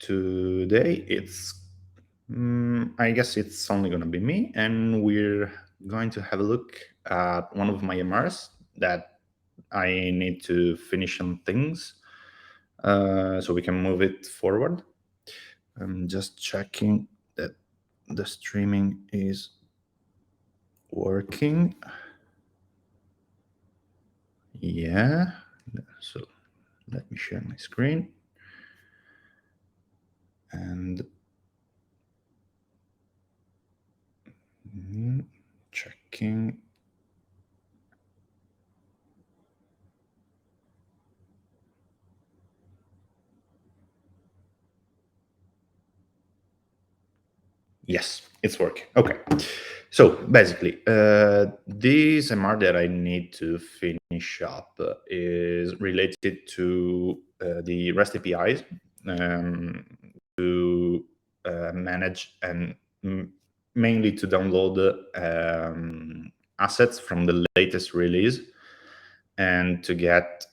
today I guess it's only going to be me, and we're going to have a look at one of my MRs that I need to finish some things so we can move it forward. I'm just checking that the streaming is working. Yeah, so let me share my screen and checking. Yes, it's working. Okay. So basically, this MR that I need to finish up is related to the REST APIs to manage and mainly to download assets from the latest release and to get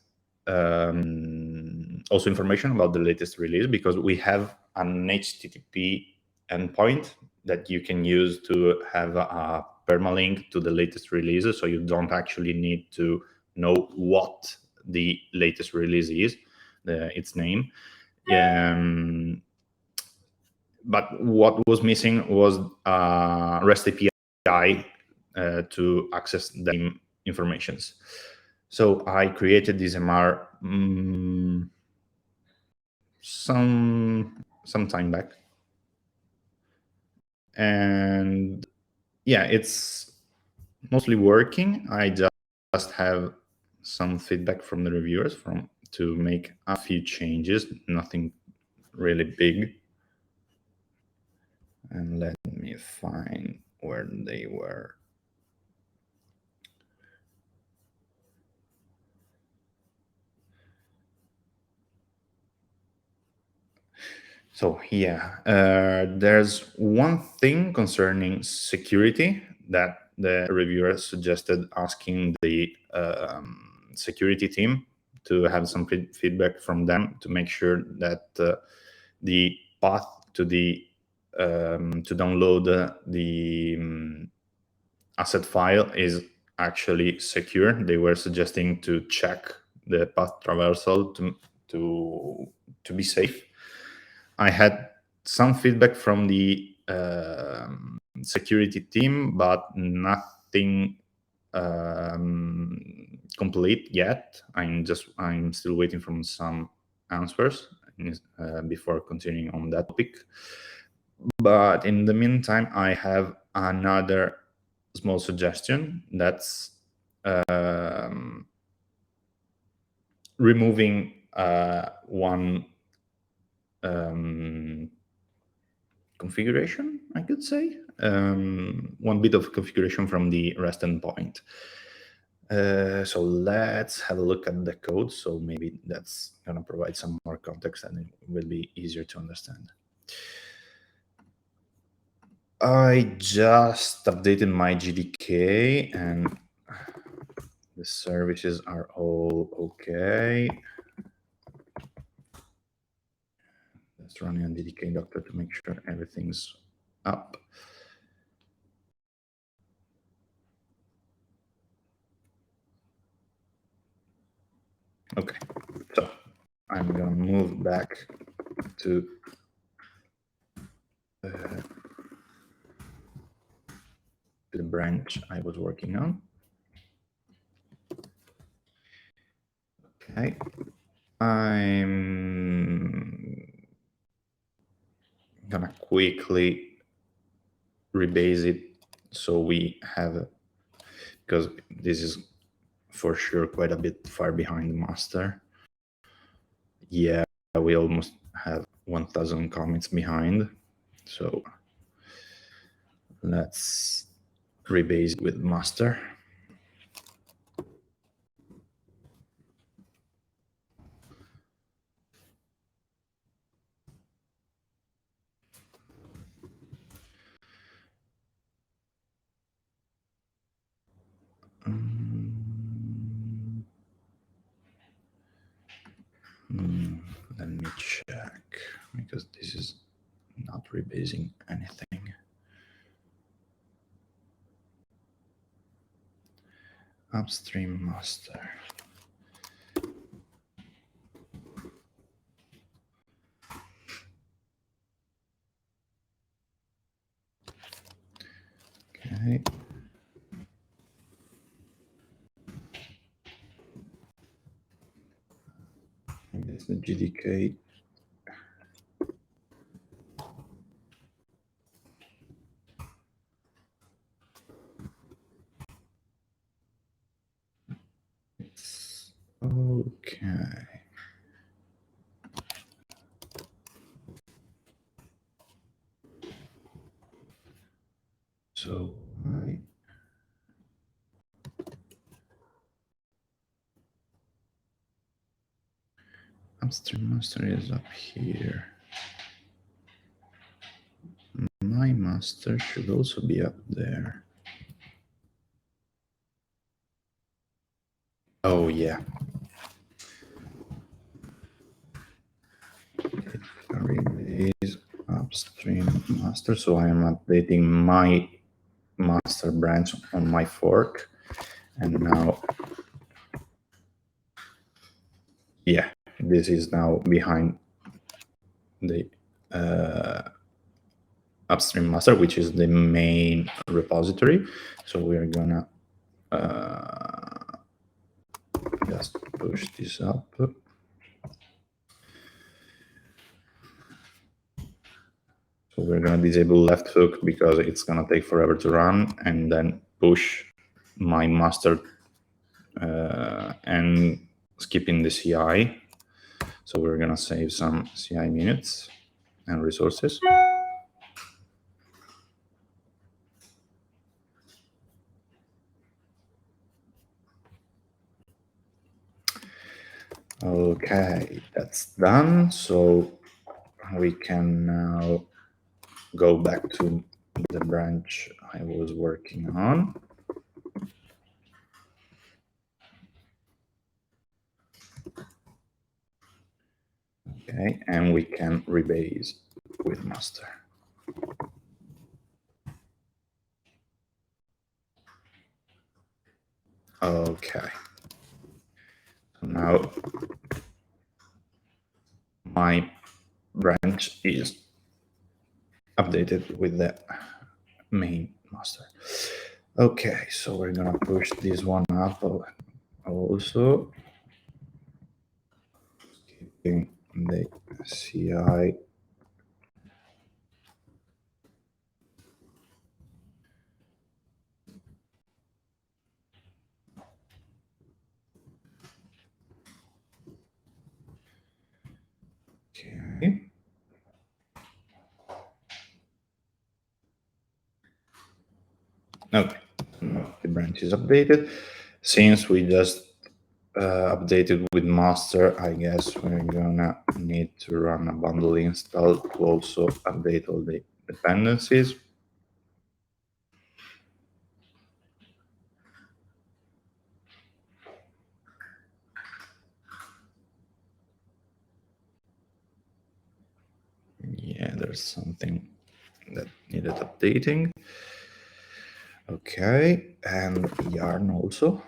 also information about the latest release, because we have an HTTP endpoint that you can use to have a permalink to the latest releases, so you don't actually need to know what the latest release is, its name. But what was missing was REST API to access the informations. So I created this MR some time back, and yeah, it's mostly working. I just have some feedback from the reviewers to make a few changes, nothing really big. And let me find where they were. So yeah, there's one thing concerning security that the reviewer suggested asking the security team to have some feedback from them to make sure that the path to the to download the asset file is actually secure. They were suggesting to check the path traversal to be safe. I had some feedback from the security team, but nothing complete yet. I'm still waiting for some answers before continuing on that topic. But in the meantime, I have another small suggestion. That's removing one configuration, I could say, one bit of configuration from the REST endpoint. So let's have a look at the code. So maybe that's going to provide some more context and it will be easier to understand. I just updated my GDK and the services are all okay. Let's run on DDK Doctor to make sure everything's up. Okay, so I'm gonna move back to the branch I was working on. Okay, I'm gonna quickly rebase it so we have, because this is for sure quite a bit far behind the master. Yeah, we almost have 1,000 commits behind. So let's rebase with master. Let me check. because this is not rebasing anything. Upstream master. Okay. That's the GDK. It's okay. So upstream master is up here. My master should also be up there. Oh yeah. Rebase upstream master. So I am updating my master branch on my fork, and now, yeah, this is now behind the upstream master, which is the main repository. So we're gonna just push this up. So we're gonna disable left hook because it's gonna take forever to run, and then push my master and skipping the CI. So we're gonna save some CI minutes and resources. Okay, that's done. So we can now go back to the branch I was working on. Okay, and we can rebase with master. Okay. So now my branch is updated with the main master. Okay, so we're gonna push this one up also, skipping the CI. Okay. Okay, the branch is updated. Since we just updated with master, I guess we're gonna need to run a bundle install to also update all the dependencies. Yeah, there's something that needed updating. Okay, and yarn also.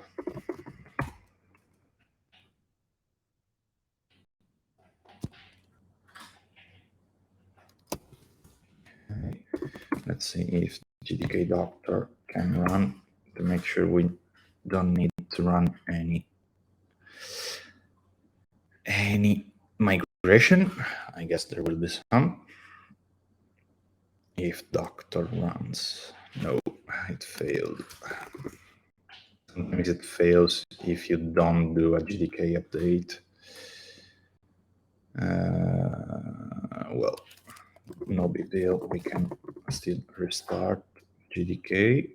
Okay. Let's see if GDK Doctor can run to make sure we don't need to run any migration. I guess there will be some. If Doctor runs, no, it failed. Sometimes it fails if you don't do a GDK update. Well, no big deal. We can still restart GDK.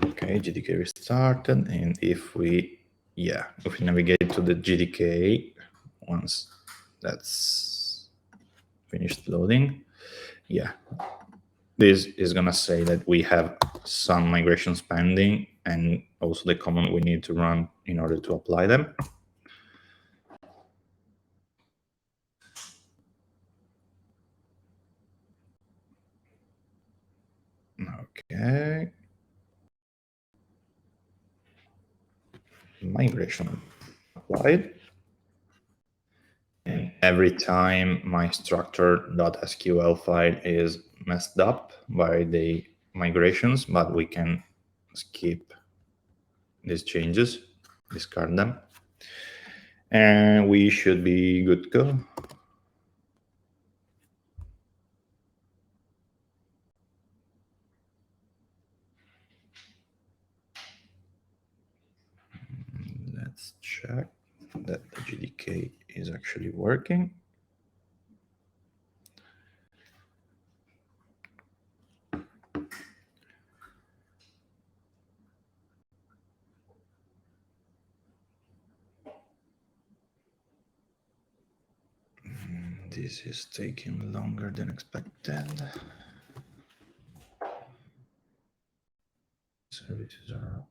Okay, GDK restarted, and if we navigate to the GDK, once that's finished loading. Yeah, this is gonna say that we have some migrations pending and also the command we need to run in order to apply them. Okay. Migration applied. And every time my structure.sql file is messed up by the migrations, but we can skip these changes, discard them, and we should be good to go. Let's check that the JDK is actually working. This is taking longer than expected. Services are up.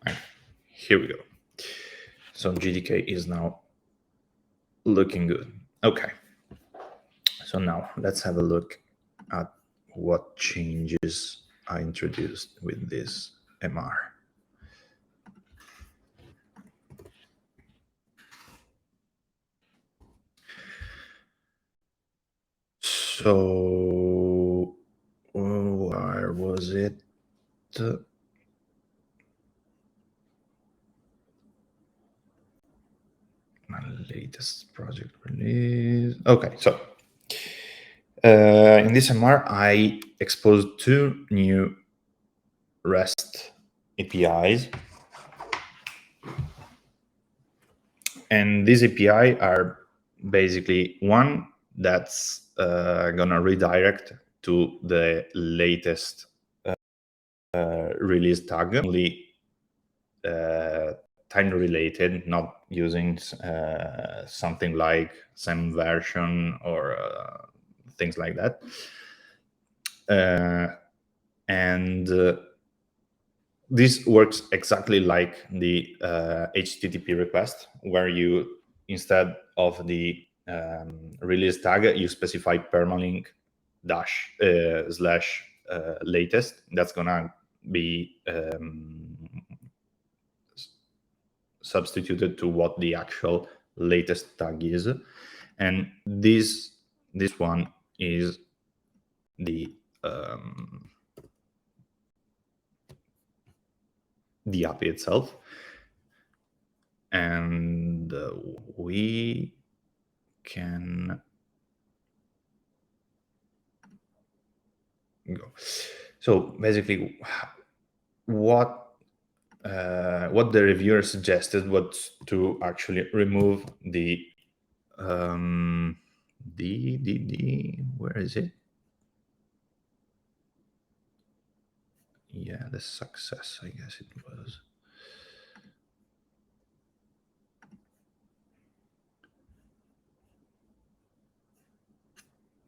Right. Here we go. So JDK is now looking good. Okay. So now let's have a look at what changes I introduced with this MR. So where was it? My latest project release. Okay, so in this MR, I exposed 2 new REST APIs. And these API are basically one that's gonna redirect to the latest release tag, only time related, not using something like some version or things like that. And this works exactly like the HTTP request, where you, instead of the release tag, you specify permalink dash slash latest. That's gonna be substituted to what the actual latest tag is, and this one is the API itself, and we can go. So basically, what the reviewer suggested was to actually remove the where is it? Yeah, the success, I guess it was.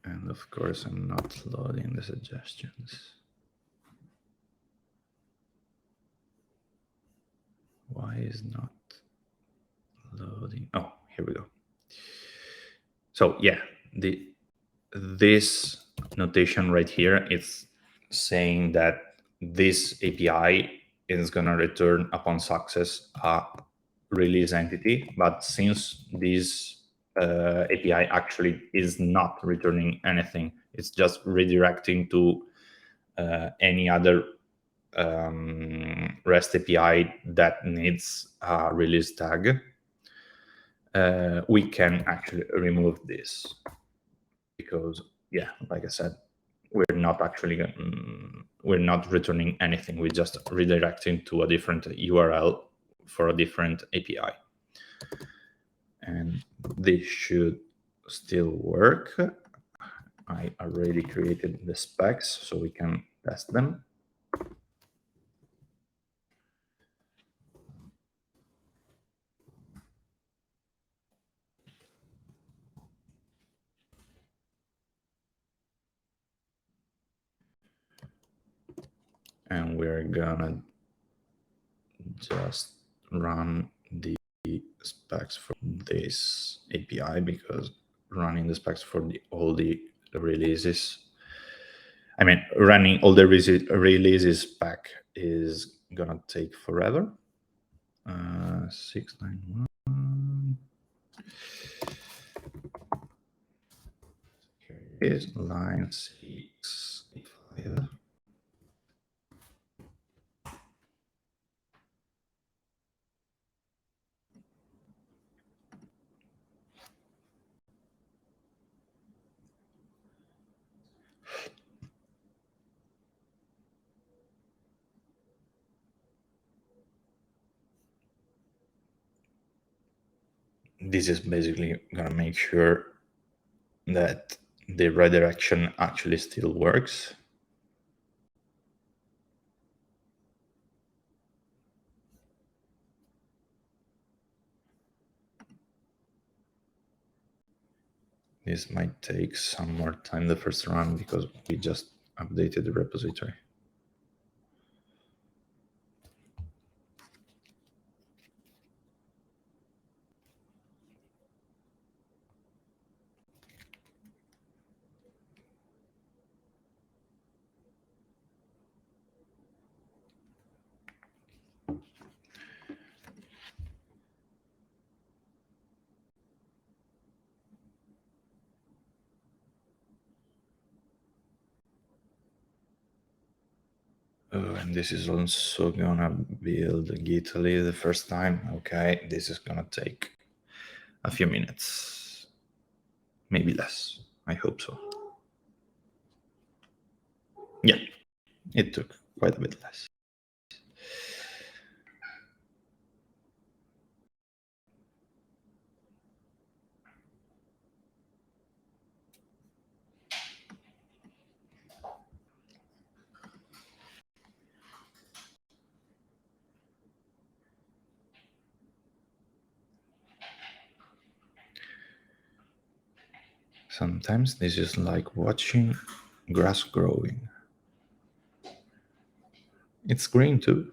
And of course, I'm not loading the suggestions. Why is not loading? Oh, here we go. So yeah, this notation right here, it's saying that this API is gonna return upon success a release entity, but since this API actually is not returning anything, it's just redirecting to any other REST API that needs a release tag, we can actually remove this, because yeah, like I said, we're not actually we're not returning anything. We're just redirecting to a different URL for a different API, and this should still work. I already created the specs so we can test them. And we're gonna just run the specs for this API, because running the specs for all the releases, I mean, running all the releases spec is gonna take forever. 691. Here it is, line 685. This is basically gonna make sure that the redirection actually still works. This might take some more time the first run because we just updated the repository. Oh, and this is also gonna build Gitly the first time. Okay, this is gonna take a few minutes, maybe less. I hope so. Yeah, it took quite a bit less. Sometimes this is like watching grass growing. It's green too.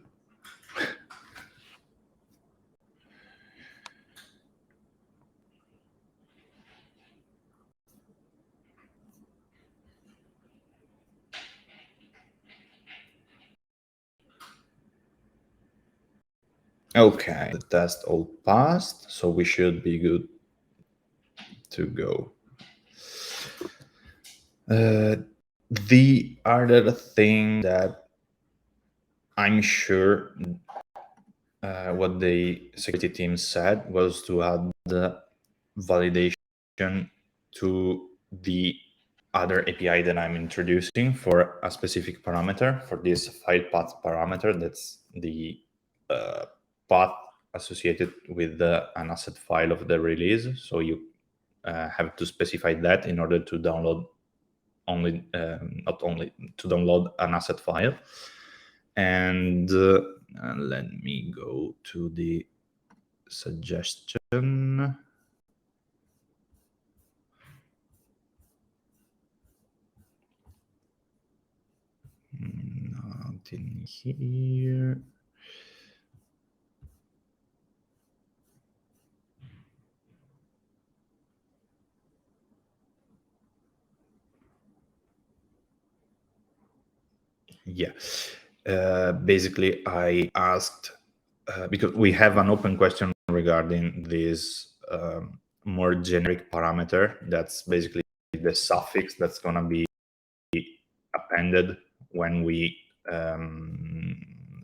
Okay, the test all passed, so we should be good to go. The other thing that I'm sure what the security team said was to add the validation to the other API that I'm introducing for a specific parameter, for this file path parameter. That's the path associated with an asset file of the release. So you have to specify that in order to download not only to download an asset file. And let me go to the suggestion. Not in here. Yeah. Basically, I asked because we have an open question regarding this more generic parameter. That's basically the suffix that's going to be appended when we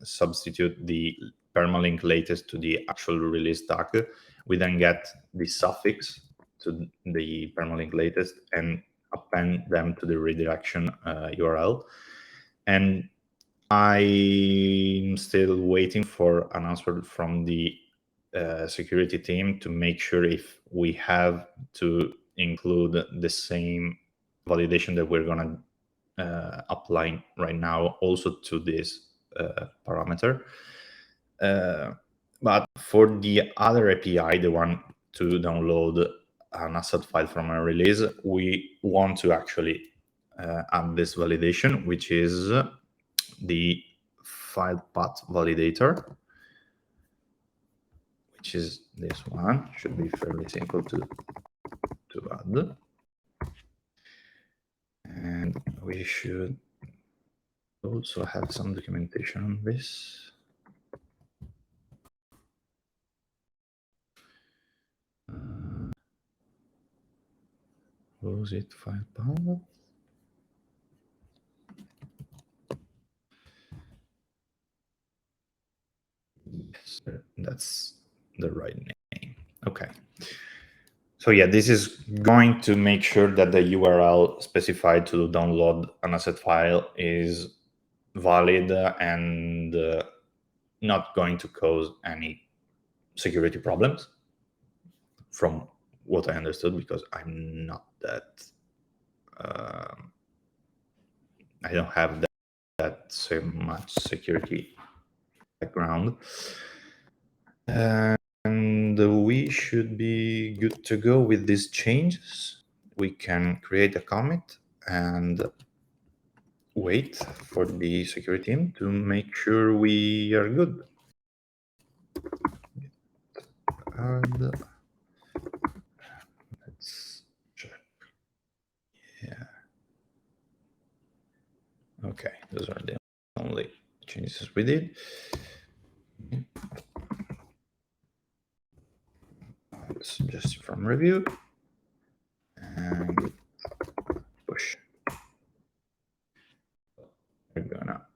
substitute the permalink latest to the actual release tag. We then get the suffix to the permalink latest and append them to the redirection URL. And I'm still waiting for an answer from the security team to make sure if we have to include the same validation that we're going to apply right now also to this parameter. But for the other API, the one to download an asset file from a release, we want to actually add this validation, which is the file path validator, which is this one. Should be fairly simple to add. And we should also have some documentation on this. Was it file path? Yes, that's the right name. Okay. So yeah, this is going to make sure that the URL specified to download an asset file is valid and not going to cause any security problems, from what I understood, because I'm not that I don't have that so much security background. And we should be good to go with these changes. We can create a commit and wait for the security team to make sure we are good. And let's check. Yeah. Okay, those are the only changes we did. Just from review and push. We're gonna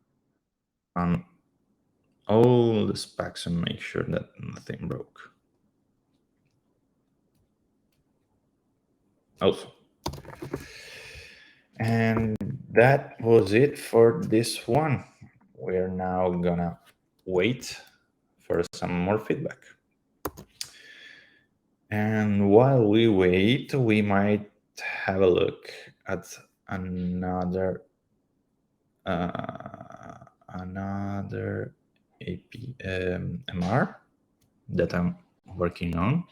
run all the specs and make sure that nothing broke. Also, and that was it for this one. We're now gonna wait for some more feedback. And while we wait, we might have a look at another MR that I'm working on.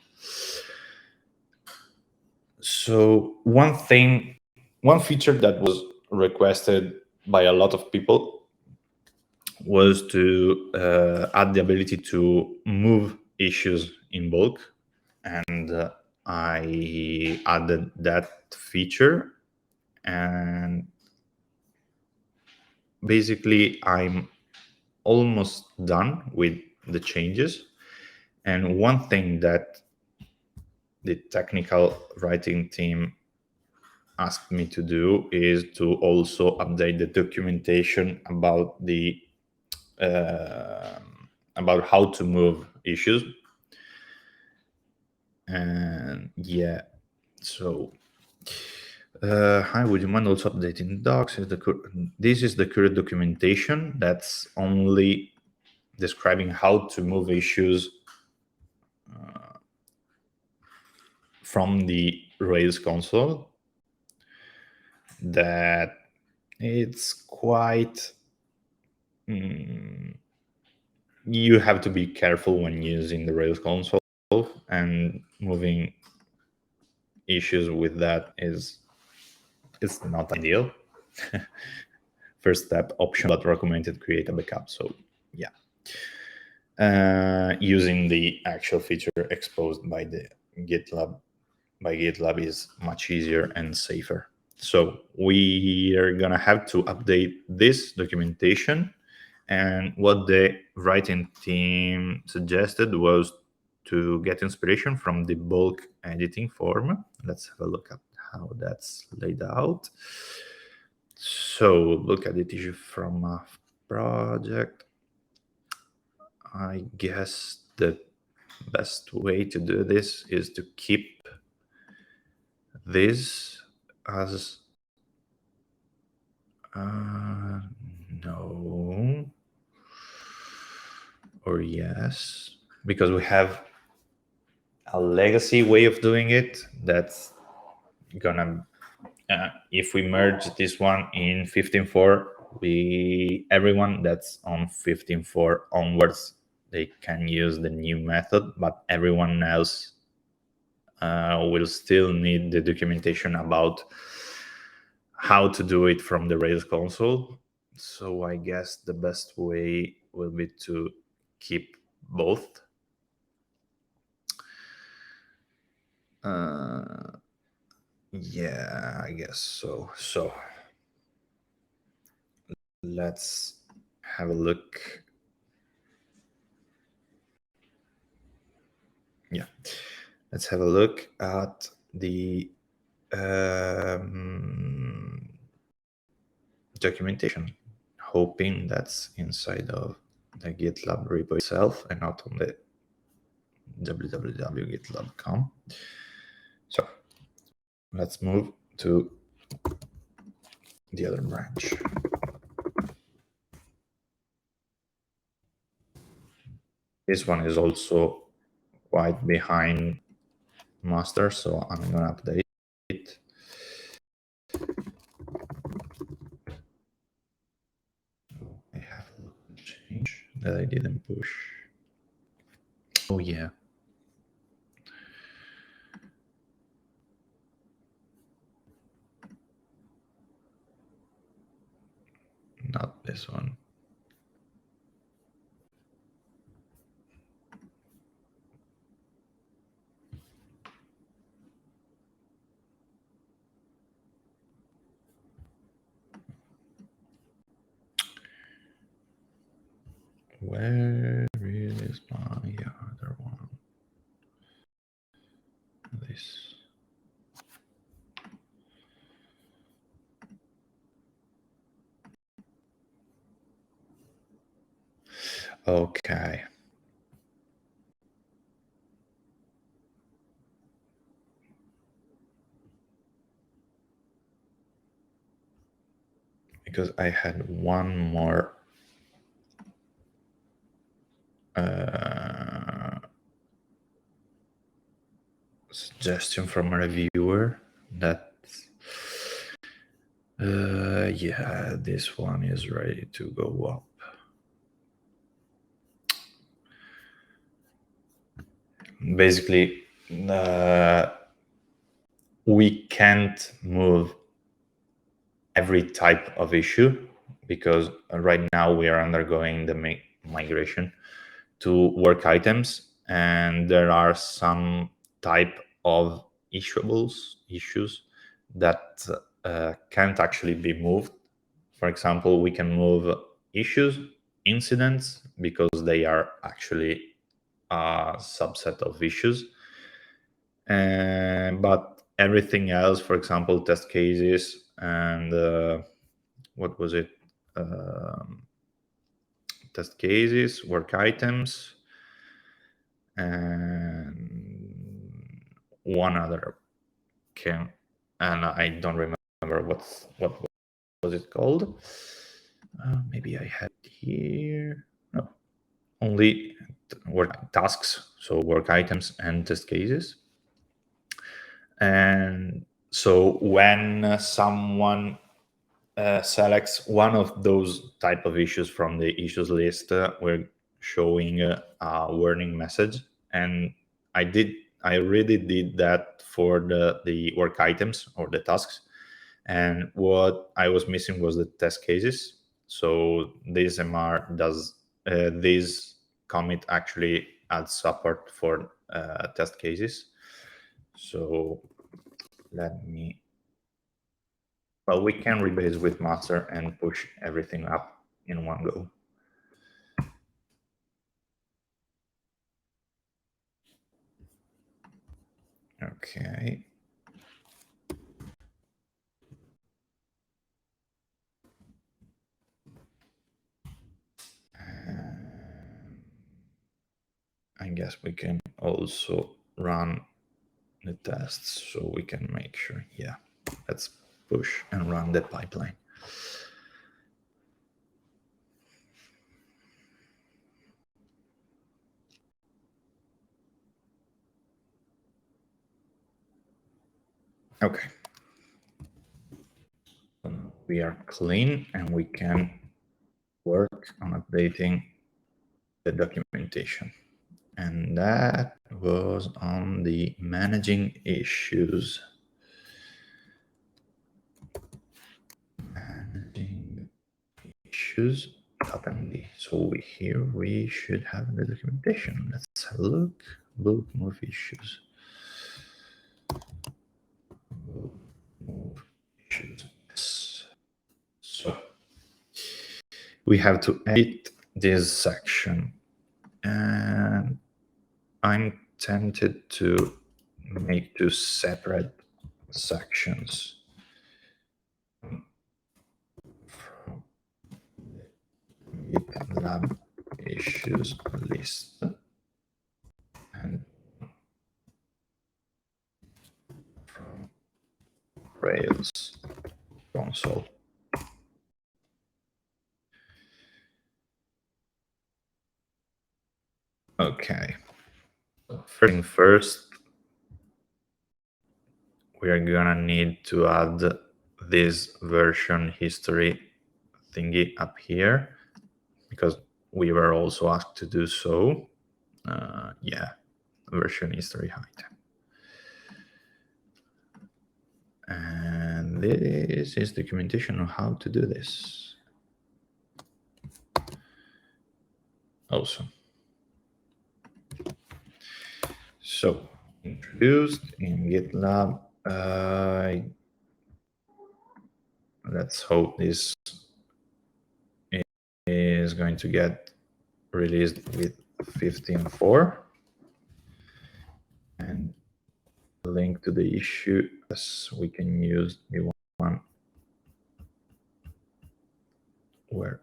So one feature that was requested by a lot of people was to add the ability to move issues in bulk, and I added that feature, and basically I'm almost done with the changes. And one thing that the technical writing team asked me to do is to also update the documentation about about how to move issues. And yeah, so hi, would you mind also updating docs? This is the current documentation that's only describing how to move issues from the Rails console. That it's quite you have to be careful when using the Rails console, and moving issues with that is not ideal. First step, option, but recommended create a backup. So yeah, using the actual feature exposed by the GitLab is much easier and safer. So we are gonna have to update this documentation. And what the writing team suggested was to get inspiration from the bulk editing form. Let's have a look at how that's laid out. So look at it issue from a project. I guess the best way to do this is to keep this as no or yes, because we have a legacy way of doing it that's gonna if we merge this one in 15.4, everyone that's on 15.4 onwards, they can use the new method, but everyone else will still need the documentation about how to do it from the Rails console. So I guess the best way will be to keep both. Yeah, I guess so. So let's have a look. Yeah, let's have a look at the documentation, hoping that's inside of the GitLab repo itself and not on the www.gitlab.com. So let's move to the other branch. This one is also quite behind master, so I'm gonna update it. I have a change that I didn't push. Oh yeah. Not this one. Where is my other one? This. Okay. Because I had one more suggestion from a reviewer that yeah, this one is ready to go up. Basically, we can't move every type of issue because right now we are undergoing the migration to work items, and there are some type of issues that can't actually be moved. For example, we can move issues, incidents, because they are actually a subset of issues. But everything else, for example, test cases and what was it? Test cases, work items, and one other and I don't remember what was it called. Maybe I had it here. No, only work tasks, so work items and test cases. And so when someone selects one of those type of issues from the issues list, we're showing a warning message. And I really did that for the work items or the tasks. And what I was missing was the test cases. So this MR does this commit actually adds support for test cases. So let me. Well, we can rebase with master and push everything up in one go. Okay. I guess we can also run the tests so we can make sure. Yeah, let's push and run the pipeline. Okay. we are clean and we can work on updating the documentation. And that was on the managing issues. Managing issues.md. So here we should have the documentation. Let's have a look. Book move issues. Move issues. So we have to edit this section, and I'm tempted to make two separate sections from GitLab issues list and from Rails console. Okay. First thing first, we are gonna need to add this version history thingy up here because we were also asked to do so. Yeah, version history height. And this is documentation on how to do this. Awesome. So introduced in GitLab. Let's hope this is going to get released with 15.4. And the link to the issue, as we can use the one where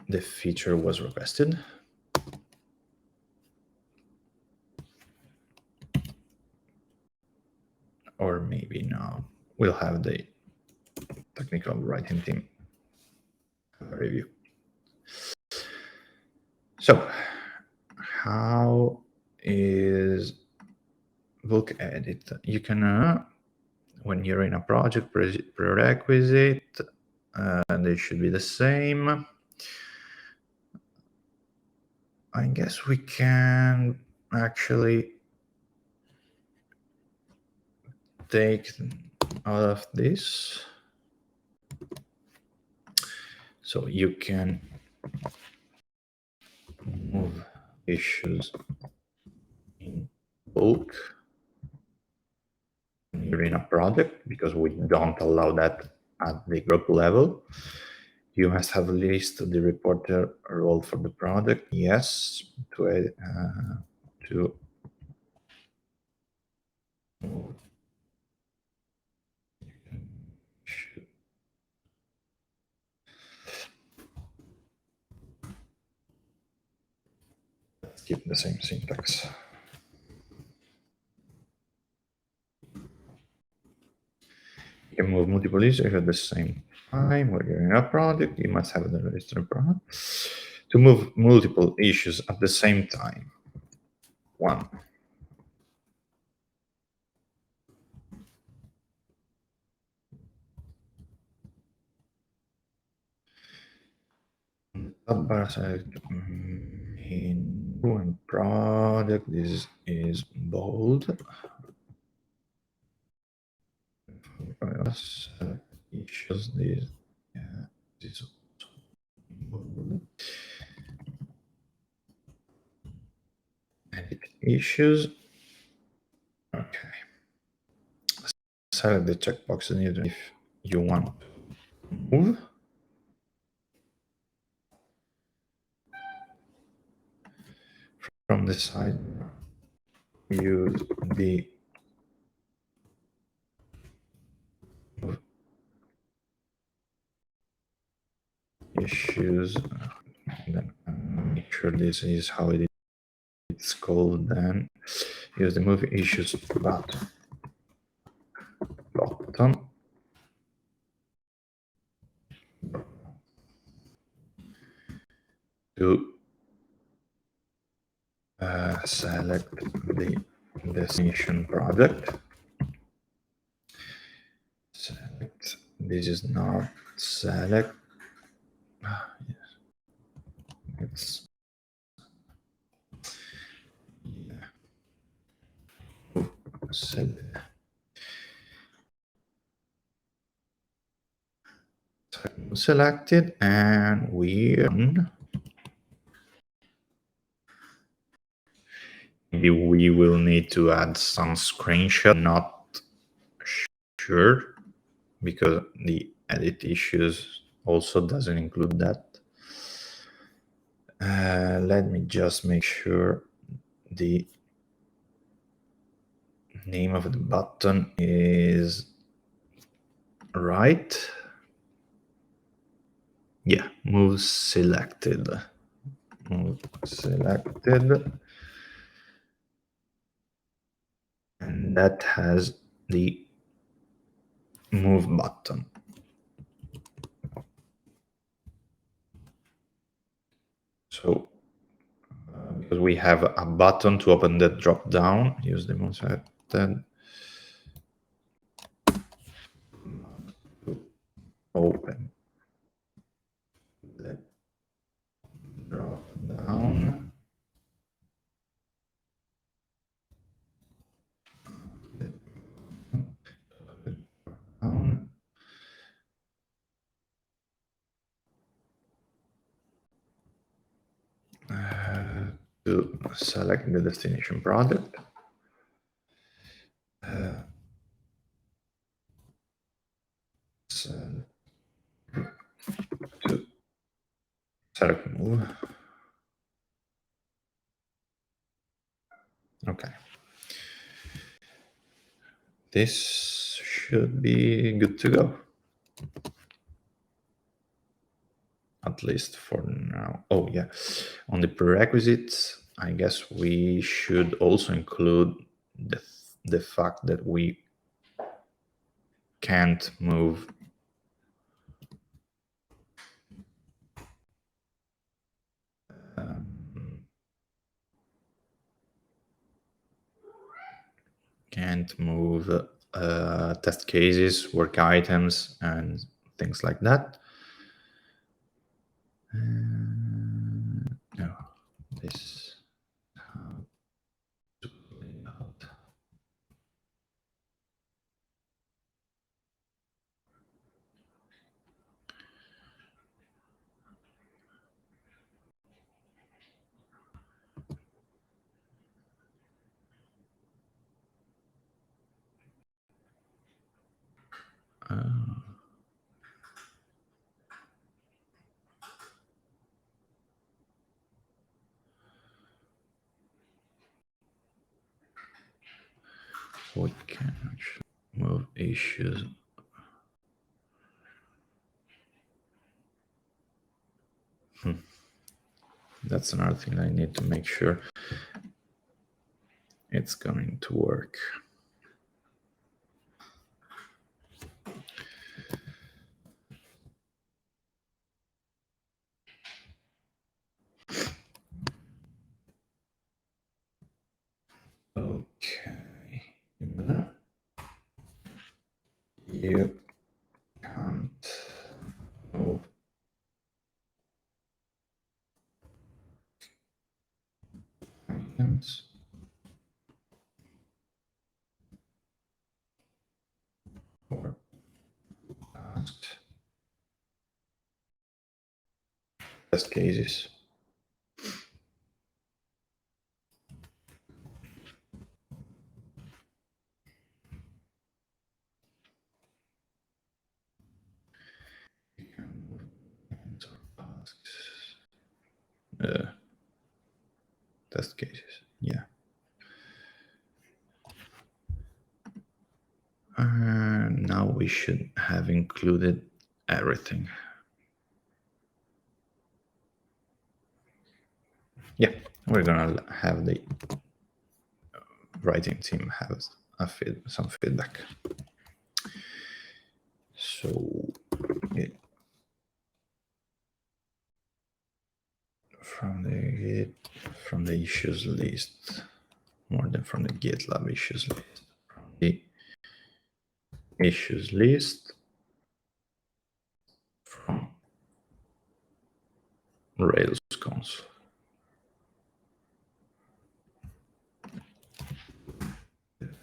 the feature was requested. Or maybe no. We'll have the technical writing team review. So how is book edit? You can, when you're in a project prerequisite, they should be the same. I guess we can actually take out of this. So you can move issues in bulk when you're in a project, because we don't allow that at the group level. You must have listed the reporter role for the project. Yes, to let's keep the same syntax. You can move multiple issues at the same time. When you're in a project, you must have the registered product. To move multiple issues at the same time. 1. In one project, this is bold. Issues, this, yeah, this bold. Edit issues. Okay. Select the checkbox if you want to move. From the side, use the issues. Then make sure this is how it's called. Then use the move issues button to select the destination project. Select this is not select. It's selected, and maybe we will need to add some screenshot. Not sure, because the edit issues also doesn't include that. Let me just make sure the name of the button is right. Yeah, move selected. Move selected. And that has the move button. So because we have a button to open that drop down, use the move selected. Open the drop down. To select the destination product. To select move. Okay. This should be good to go. At least for now. Oh yeah, on the prerequisites, I guess we should also include the fact that we can't move test cases, work items, and things like that. No, this. We can actually move issues. That's another thing I need to make sure it's going to work. Okay. You can't move items or tasks. Test cases. Test cases, yeah. Now we should have included everything. Yeah, we're gonna have the writing team have some feedback. So yeah. From the issues list, more than from the GitLab issues list. From the issues list, Rails console.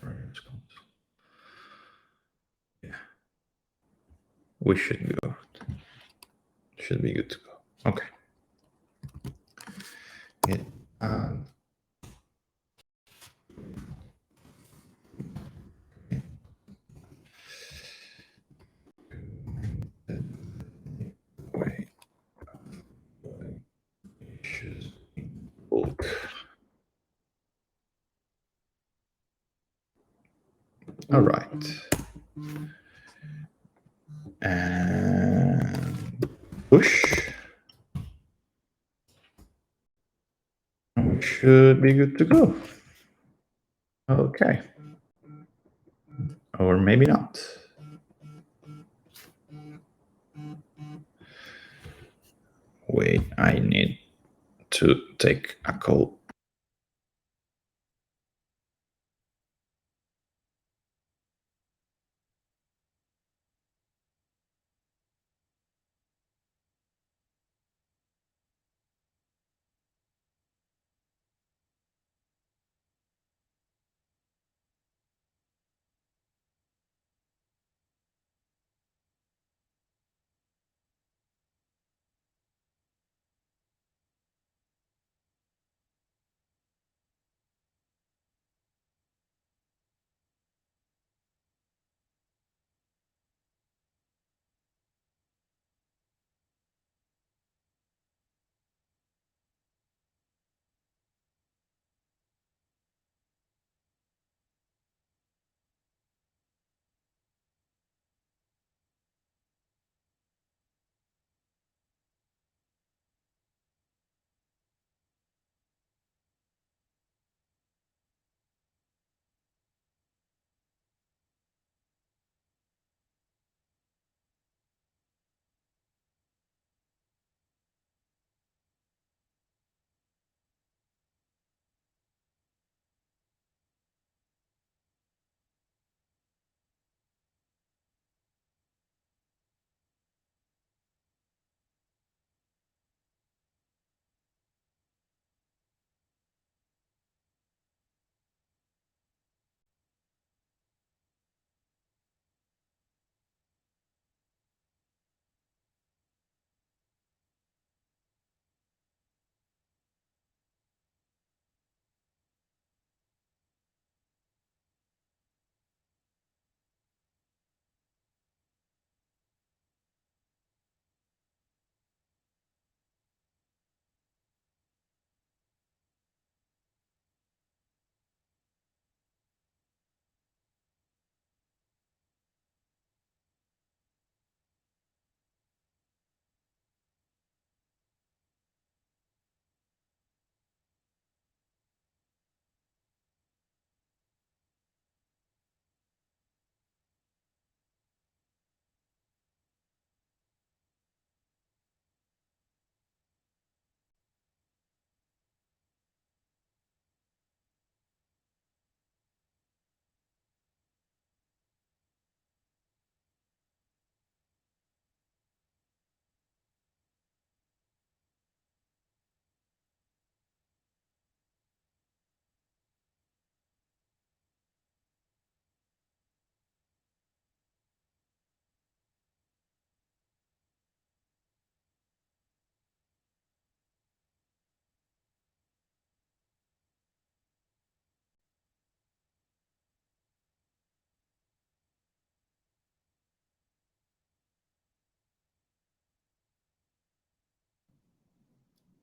Rails console. Yeah. We should go. Should be good to go. Okay. It, way issues in bulk. All right. And push. We should be good to go. Okay. Or maybe not. Wait, I need to take a call.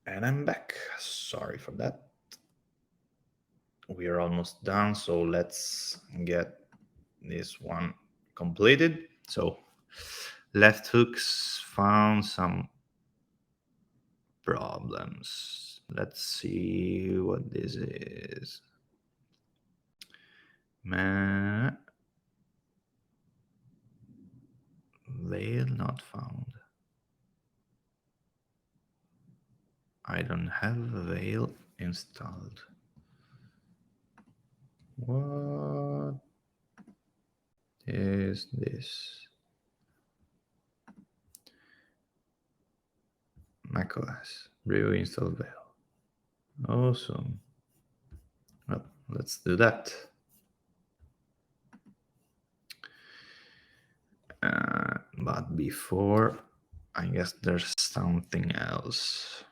And I'm back. Sorry for that. We are almost done, so let's get this one completed. So left hooks found some problems. Let's see what this is. Veil not found. I don't have Veil installed. What is this? macOS. Review install veil. Awesome. Well, let's do that. But before, I guess there's something else.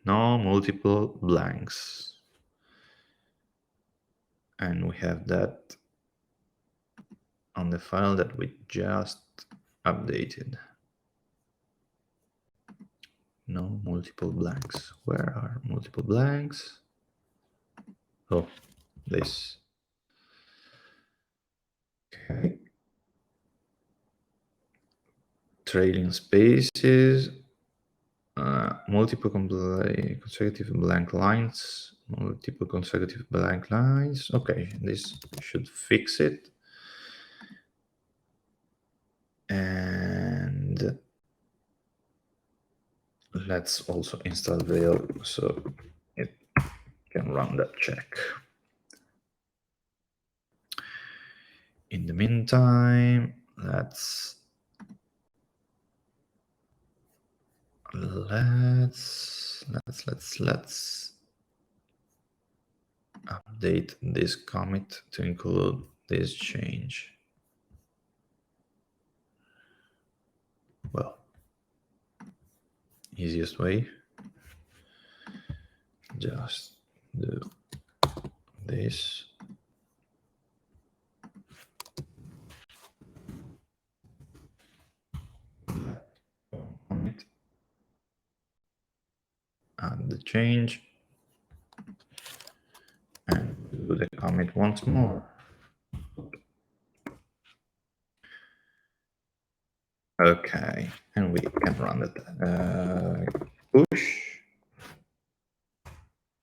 No multiple blanks. And we have that on the file that we just updated. No multiple blanks. Where are multiple blanks? Oh, this. Okay. Trailing spaces, multiple consecutive blank lines, multiple consecutive blank lines. Okay, this should fix it. And let's also install Veil so it can run that check. In the meantime, let's update this commit to include this change. Well, easiest way, just do this. Commit, add the change, and do the commit once more. Okay, and we can run it. Push.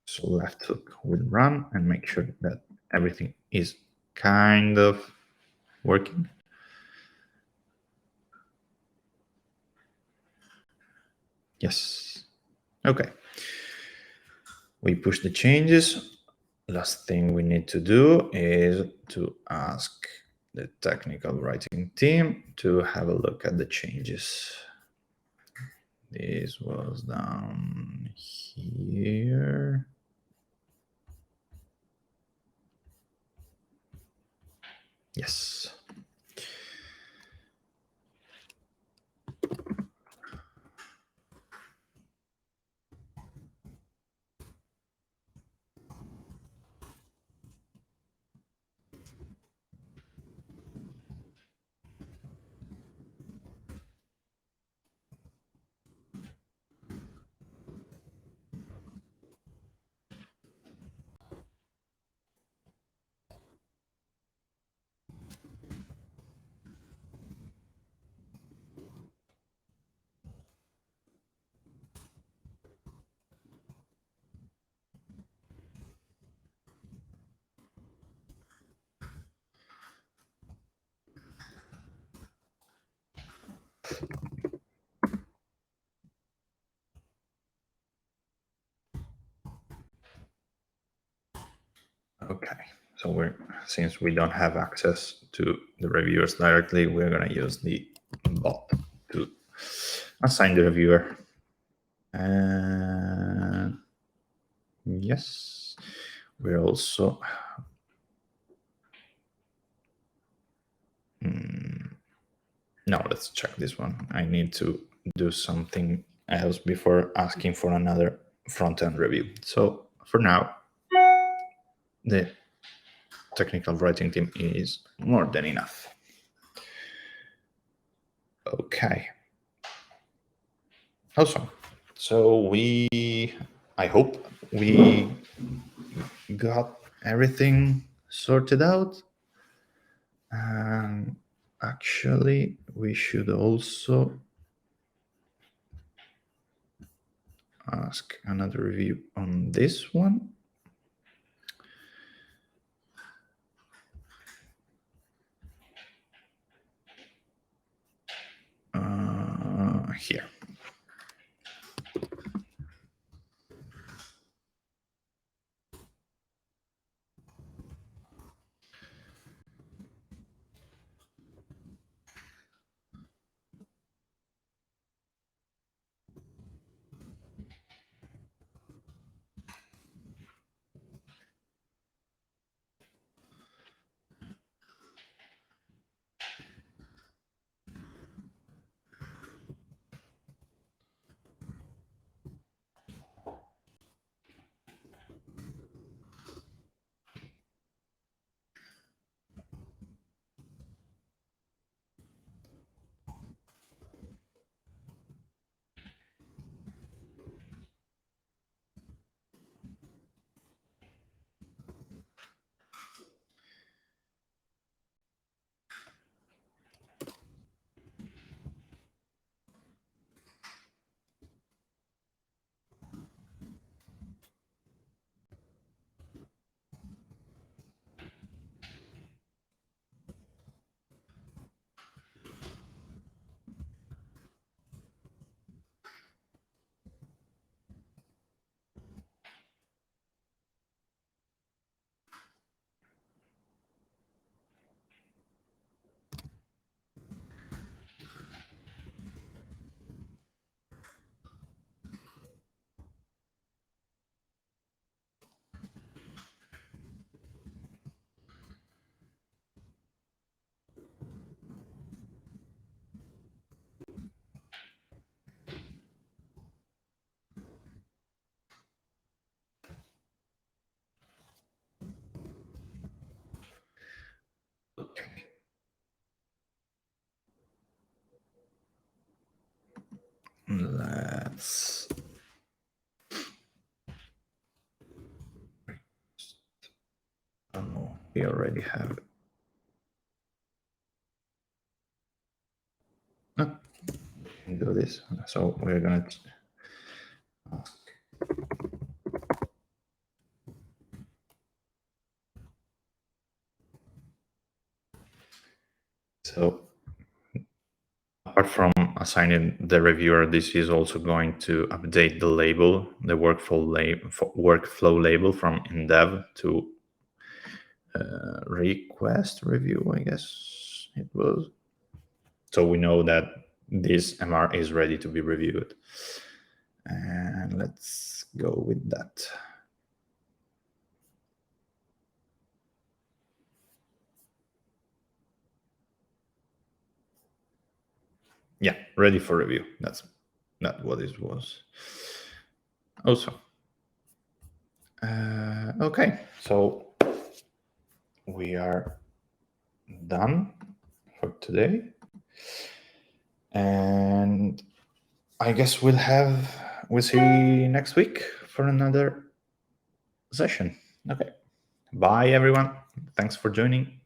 So left hook will run and make sure that everything is kind of working. Yes. Okay. We push the changes. Last thing we need to do is to ask the technical writing team to have a look at the changes. This was down here. Yes. Okay, so since we don't have access to the reviewers directly, we're gonna use the bot to assign the reviewer. And yes, we're also no, let's check this one. I need to do something else before asking for another front-end review. So for now, the technical writing team is more than enough. Okay. Awesome. So I hope we got everything sorted out. And actually, we should also ask another review on this one. Here. comments. Oh, we already have it. No, we can do this. So we're gonna ask. So apart from assigning the reviewer, this is also going to update the label, the workflow label from in-dev to request review, I guess it was. So we know that this MR is ready to be reviewed. And let's go with that. Yeah, ready for review. That's not what it was. Also, okay, so we are done for today, and I guess we'll see you next week for another session. Okay, bye everyone. Thanks for joining.